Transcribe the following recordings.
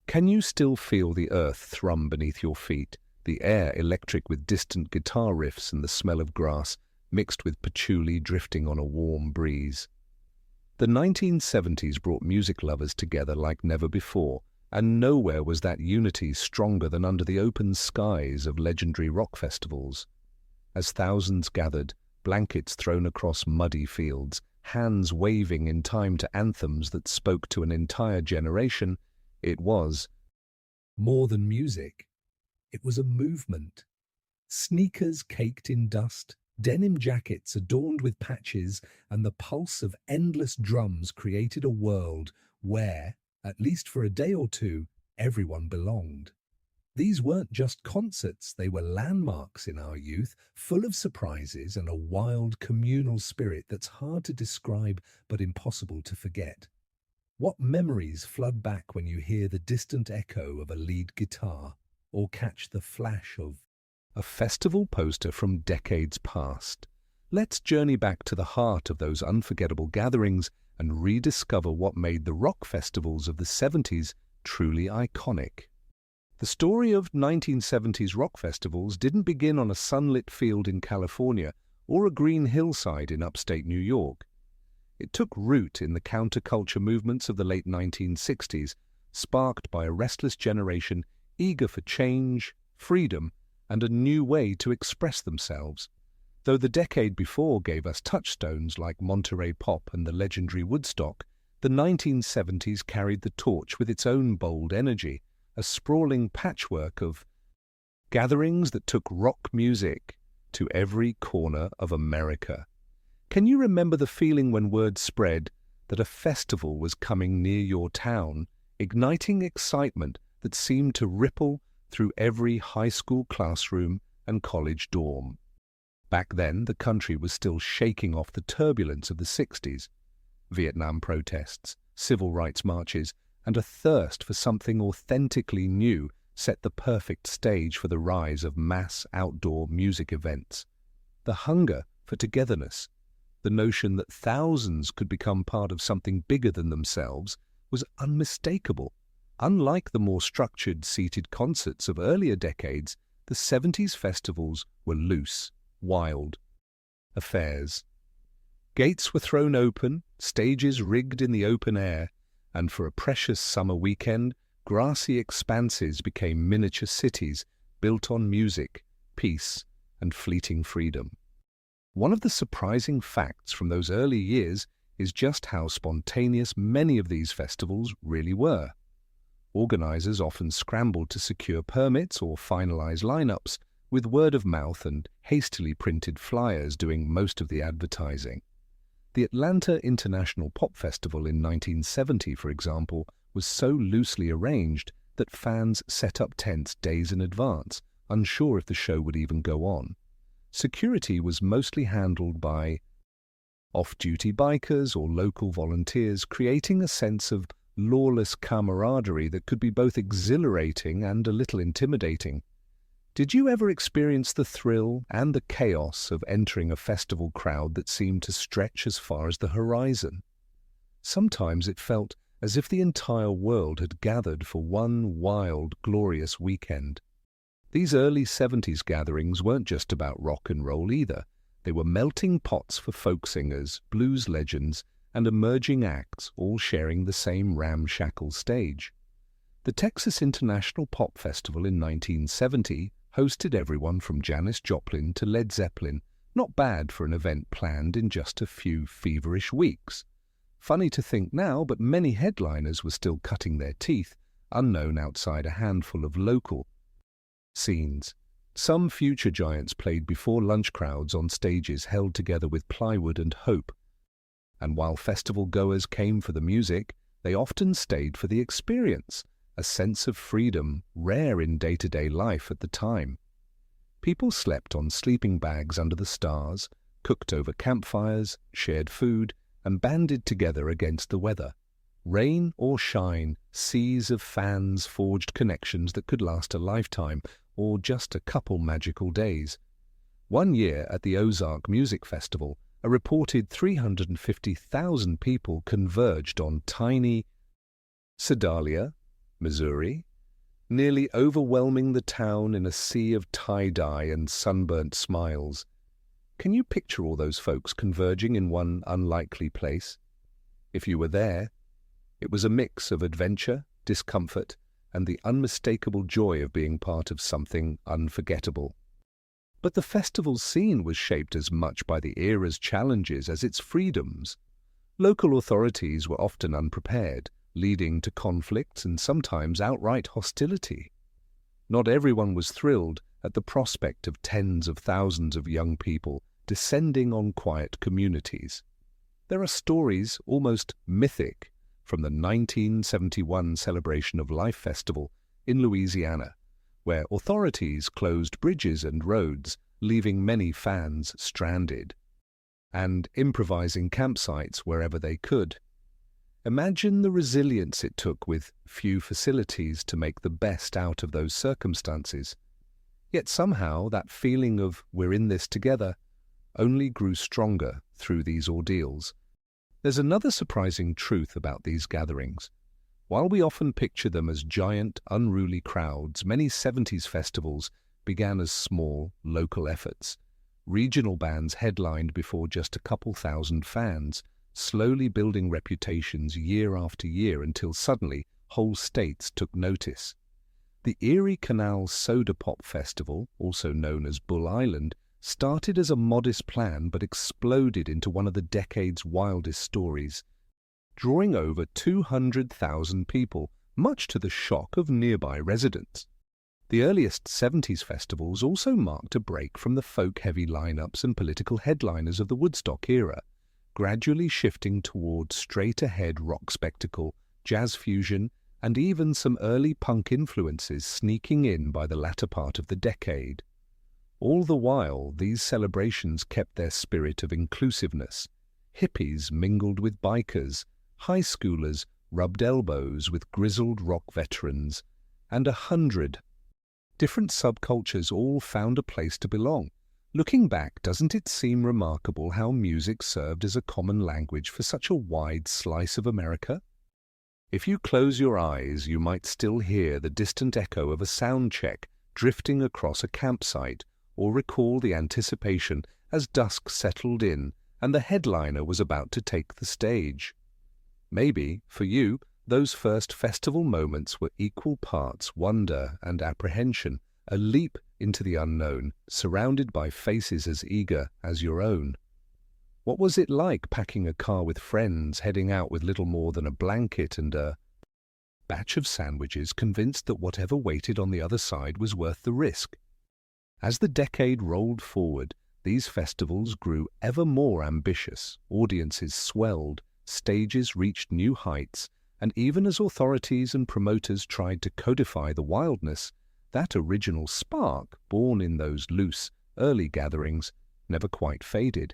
Can you still feel the earth thrum beneath your feet, the air electric with distant guitar riffs and the smell of grass mixed with patchouli drifting on a warm breeze? The 1970s brought music lovers together like never before, and nowhere was that unity stronger than under the open skies of legendary rock festivals. As thousands gathered, blankets thrown across muddy fields, hands waving in time to anthems that spoke to an entire generation, it was more than music. It was a movement. Sneakers caked in dust, denim jackets adorned with patches, and the pulse of endless drums created a world where, at least for a day or two, everyone belonged. These weren't just concerts, they were landmarks in our youth, full of surprises and a wild communal spirit that's hard to describe but impossible to forget. What memories flood back when you hear the distant echo of a lead guitar or catch the flash of a festival poster from decades past? Let's journey back to the heart of those unforgettable gatherings and rediscover what made the rock festivals of the 70s truly iconic. The story of 1970s rock festivals didn't begin on a sunlit field in California or a green hillside in upstate New York. It took root in the counterculture movements of the late 1960s, sparked by a restless generation eager for change, freedom, and a new way to express themselves. Though the decade before gave us touchstones like Monterey Pop and the legendary Woodstock, the 1970s carried the torch with its own bold energy, a sprawling patchwork of gatherings that took rock music to every corner of America. Can you remember the feeling when word spread that a festival was coming near your town, igniting excitement that seemed to ripple through every high school classroom and college dorm? Back then, the country was still shaking off the turbulence of the 60s. Vietnam protests, civil rights marches, and a thirst for something authentically new set the perfect stage for the rise of mass outdoor music events. The hunger for togetherness, the notion that thousands could become part of something bigger than themselves, was unmistakable. Unlike the more structured, seated concerts of earlier decades, the 70s festivals were loose, wild affairs. Gates were thrown open, stages rigged in the open air, and for a precious summer weekend, grassy expanses became miniature cities built on music, peace, and fleeting freedom. One of the surprising facts from those early years is just how spontaneous many of these festivals really were. Organizers often scrambled to secure permits or finalize lineups, with word of mouth and hastily printed flyers doing most of the advertising. The Atlanta International Pop Festival in 1970, for example, was so loosely arranged that fans set up tents days in advance, unsure if the show would even go on. Security was mostly handled by off-duty bikers or local volunteers, creating a sense of lawless camaraderie that could be both exhilarating and a little intimidating. Did you ever experience the thrill and the chaos of entering a festival crowd that seemed to stretch as far as the horizon? Sometimes it felt as if the entire world had gathered for one wild, glorious weekend. These early 70s gatherings weren't just about rock and roll either. They were melting pots for folk singers, blues legends, and emerging acts, all sharing the same ramshackle stage. The Texas International Pop Festival in 1970 hosted everyone from Janis Joplin to Led Zeppelin, not bad for an event planned in just a few feverish weeks. Funny to think now, but many headliners were still cutting their teeth, unknown outside a handful of local scenes. Some future giants played before lunch crowds on stages held together with plywood and hope. And while festival goers came for the music, they often stayed for the experience, a sense of freedom rare in day-to-day life at the time. People slept on sleeping bags under the stars, cooked over campfires, shared food, and banded together against the weather. Rain or shine, seas of fans forged connections that could last a lifetime or just a couple magical days. One year at the Ozark Music Festival, a reported 350,000 people converged on tiny Sedalia, Missouri, nearly overwhelming the town in a sea of tie-dye and sunburnt smiles. Can you picture all those folks converging in one unlikely place? If you were there, it was a mix of adventure, discomfort, and the unmistakable joy of being part of something unforgettable. But the festival's scene was shaped as much by the era's challenges as its freedoms. Local authorities were often unprepared, leading to conflicts and sometimes outright hostility. Not everyone was thrilled at the prospect of tens of thousands of young people descending on quiet communities. There are stories, almost mythic, from the 1971 Celebration of Life Festival in Louisiana, where authorities closed bridges and roads, leaving many fans stranded, and improvising campsites wherever they could. Imagine the resilience it took with few facilities to make the best out of those circumstances. Yet somehow that feeling of "we're in this together" only grew stronger through these ordeals. There's another surprising truth about these gatherings. While we often picture them as giant, unruly crowds, many 70s festivals began as small, local efforts. Regional bands headlined before just a couple thousand fans, slowly building reputations year after year until suddenly whole states took notice. The Erie Canal Soda Pop Festival, also known as Bull Island, started as a modest plan but exploded into one of the decade's wildest stories, drawing over 200,000 people, much to the shock of nearby residents. The earliest 70s festivals also marked a break from the folk-heavy lineups and political headliners of the Woodstock era, gradually shifting toward straight-ahead rock spectacle, jazz fusion, and even some early punk influences sneaking in by the latter part of the decade. All the while, these celebrations kept their spirit of inclusiveness. Hippies mingled with bikers, high schoolers rubbed elbows with grizzled rock veterans, and 100 different subcultures all found a place to belong. Looking back, doesn't it seem remarkable how music served as a common language for such a wide slice of America? If you close your eyes, you might still hear the distant echo of a sound check drifting across a campsite, or recall the anticipation as dusk settled in and the headliner was about to take the stage. Maybe, for you, those first festival moments were equal parts wonder and apprehension, a leap into the unknown, surrounded by faces as eager as your own. What was it like packing a car with friends, heading out with little more than a blanket and a batch of sandwiches, convinced that whatever waited on the other side was worth the risk? As the decade rolled forward, these festivals grew ever more ambitious, audiences swelled, stages reached new heights, and even as authorities and promoters tried to codify the wildness, that original spark, born in those loose, early gatherings, never quite faded.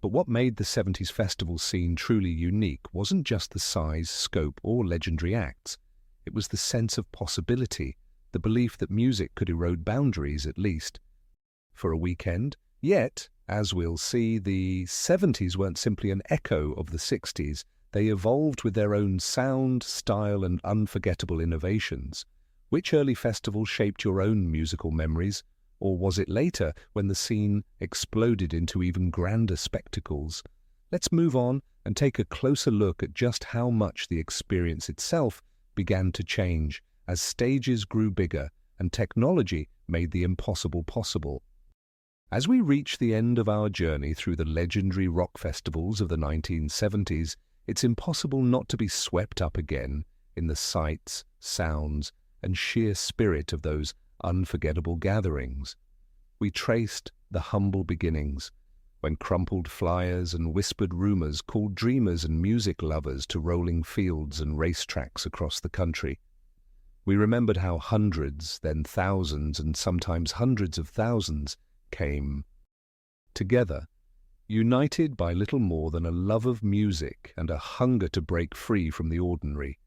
But what made the 70s festival scene truly unique wasn't just the size, scope, or legendary acts. It was the sense of possibility, the belief that music could erode boundaries at least for a weekend. Yet, as we'll see, the 70s weren't simply an echo of the 60s. They evolved with their own sound, style, and unforgettable innovations. Which early festival shaped your own musical memories? Or was it later, when the scene exploded into even grander spectacles? Let's move on and take a closer look at just how much the experience itself began to change as stages grew bigger and technology made the impossible possible. As we reach the end of our journey through the legendary rock festivals of the 1970s, it's impossible not to be swept up again in the sights, sounds, and sheer spirit of those unforgettable gatherings. We traced the humble beginnings, when crumpled flyers and whispered rumors called dreamers and music lovers to rolling fields and racetracks across the country. We remembered how hundreds, then thousands, and sometimes hundreds of thousands came together, united by little more than a love of music and a hunger to break free from the ordinary.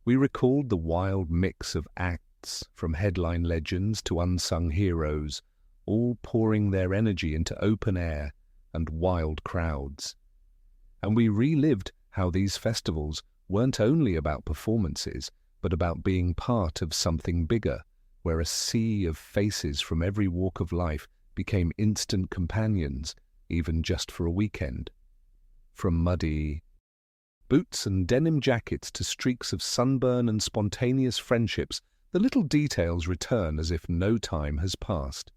We recalled the wild mix of acts, from headline legends to unsung heroes, all pouring their energy into open air and wild crowds. And we relived how these festivals weren't only about performances, but about being part of something bigger, where a sea of faces from every walk of life became instant companions, even just for a weekend. From muddy boots and denim jackets to streaks of sunburn and spontaneous friendships, the little details return as if no time has passed.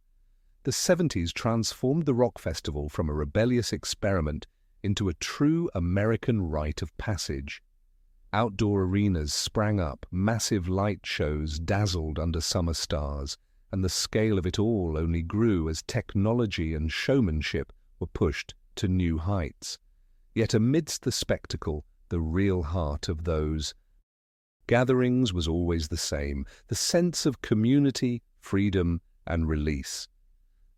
The 70s transformed the rock festival from a rebellious experiment into a true American rite of passage. Outdoor arenas sprang up, massive light shows dazzled under summer stars, and the scale of it all only grew as technology and showmanship were pushed to new heights. Yet amidst the spectacle, the real heart of those gatherings was always the same, the sense of community, freedom, and release.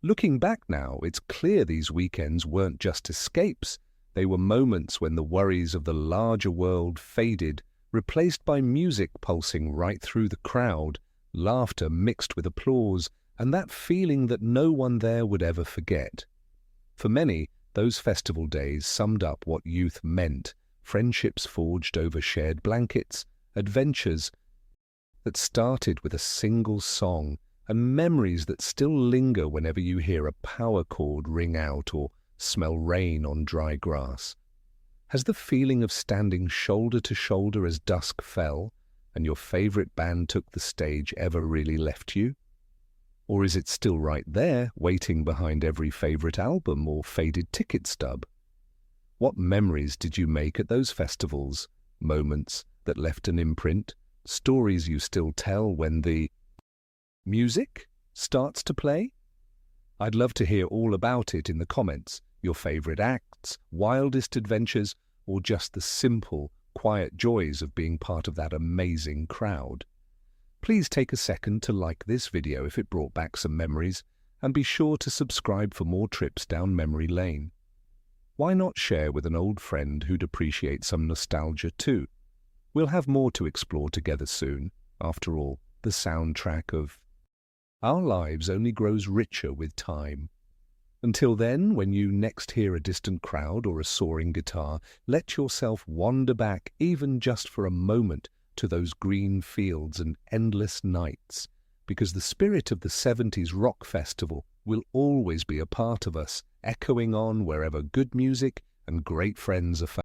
Looking back now, it's clear these weekends weren't just escapes. They were moments when the worries of the larger world faded, replaced by music pulsing right through the crowd, laughter mixed with applause, and that feeling that no one there would ever forget. For many, those festival days summed up what youth meant: friendships forged over shared blankets, adventures that started with a single song, and memories that still linger whenever you hear a power chord ring out or smell rain on dry grass. Has the feeling of standing shoulder to shoulder as dusk fell and your favorite band took the stage ever really left you? Or is it still right there, waiting behind every favorite album or faded ticket stub? What memories did you make at those festivals? Moments that left an imprint? Stories you still tell when the music starts to play? I'd love to hear all about it in the comments. Your favorite acts, wildest adventures, or just the simple, quiet joys of being part of that amazing crowd. Please take a second to like this video if it brought back some memories, and be sure to subscribe for more trips down memory lane. Why not share with an old friend who'd appreciate some nostalgia too? We'll have more to explore together soon. After all, the soundtrack of our lives only grows richer with time. Until then, when you next hear a distant crowd or a soaring guitar, let yourself wander back, even just for a moment, to those green fields and endless nights, because the spirit of the 70s rock festival will always be a part of us, echoing on wherever good music and great friends are found.